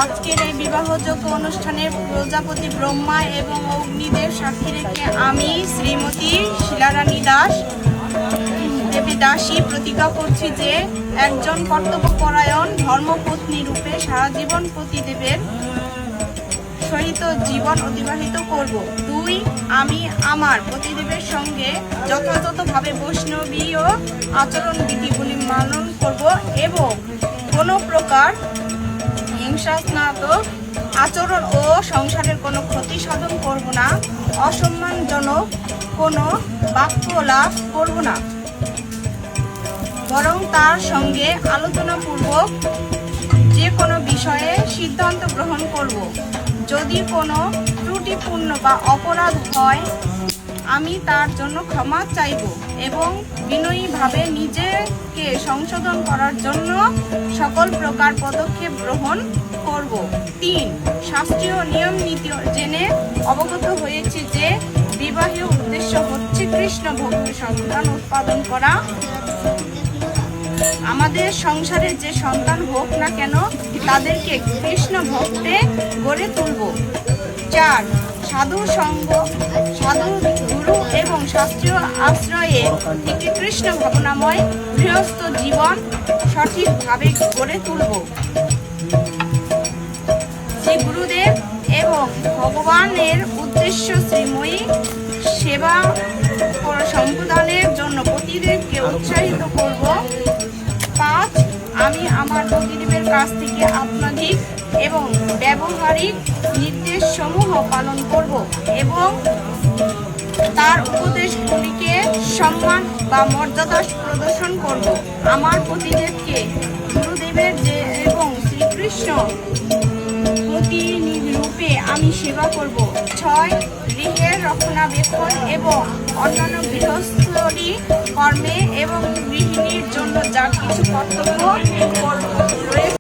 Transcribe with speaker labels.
Speaker 1: আজকের এই বিবাহযোগ্য অনুষ্ঠানের প্রজাপতি ব্রহ্মা এবং অগ্নিদেব সাক্ষী রেখে আমি শ্রীমতী শিলারানী দাস দেবী দাসী প্রতিজ্ঞা করছি যে একজন কর্তব্যপরায়ণ ধর্মপত্নী রূপে সারা জীবন পতিদেবের সহিত জীবন অতিবাহিত করব। 2. আমি আমার পতিদেবের সঙ্গে যথাযথভাবে বৈষ্ণবীয় আচরণ বিধিগুলি পালন করব এবং কোনো প্রকার হিংসাত্মক আচরণ ও সংসারের কোনো ক্ষতি সাধন করব না, অসম্মানজনক কোনো বাক্য লাভ করব না, বরং তার সঙ্গে আলোচনাপূর্বক যে কোনো বিষয়ে সিদ্ধান্ত গ্রহণ করব। যদি কোনো ত্রুটিপূর্ণ বা অপরাধ হয় আমি তার জন্য ক্ষমা চাইব এবং বিনয়ীভাবে নিজেকে সংশোধন করার জন্য সকল প্রকার পদক্ষেপ গ্রহণ করব। 3. শাস্ত্রীয় নিয়ম নীতি জেনে অবগত হয়েছি যে বিবাহের উদ্দেশ্য হচ্ছে কৃষ্ণ ভক্তি সন্তান উৎপাদন করা। আমাদের সংসারে যে সন্তান হোক না কেন তাদেরকে কৃষ্ণ ভক্তে গড়ে তুলব। 4. সাধু সঙ্গ, সাধু গুরু এবং শাস্ত্রীয় আশ্রয়ে থেকে কৃষ্ণ ভাবনাময় গৃহস্থ জীবন সঠিকভাবে গড়ে তুলব। শ্রী গুরুদেব এবং ভগবানের উদ্দেশ্য শ্রীময়ী সেবা সম্প্রদানের জন্য পতিদেবকে উৎসাহিত করব। 5. আমি আমার পতিদেবের কাছ থেকে আপনাদিক এবং ব্যবহারিক নির্দেশ সমূহ পালন করব এবং তার উপদেশগুলিকে সম্মান বা মর্যাদা প্রদর্শন করব। আমার পতিদেবকে গুরুদেবের এবং শ্রীকৃষ্ণ প্রতিনিধি রূপে আমি সেবা করব। 6. গৃহের রক্ষণাবেক্ষণ এবং অন্যান্য গৃহস্থলী কর্মে এবং গৃহিণীর জন্য যা কিছু কর্তব্য করব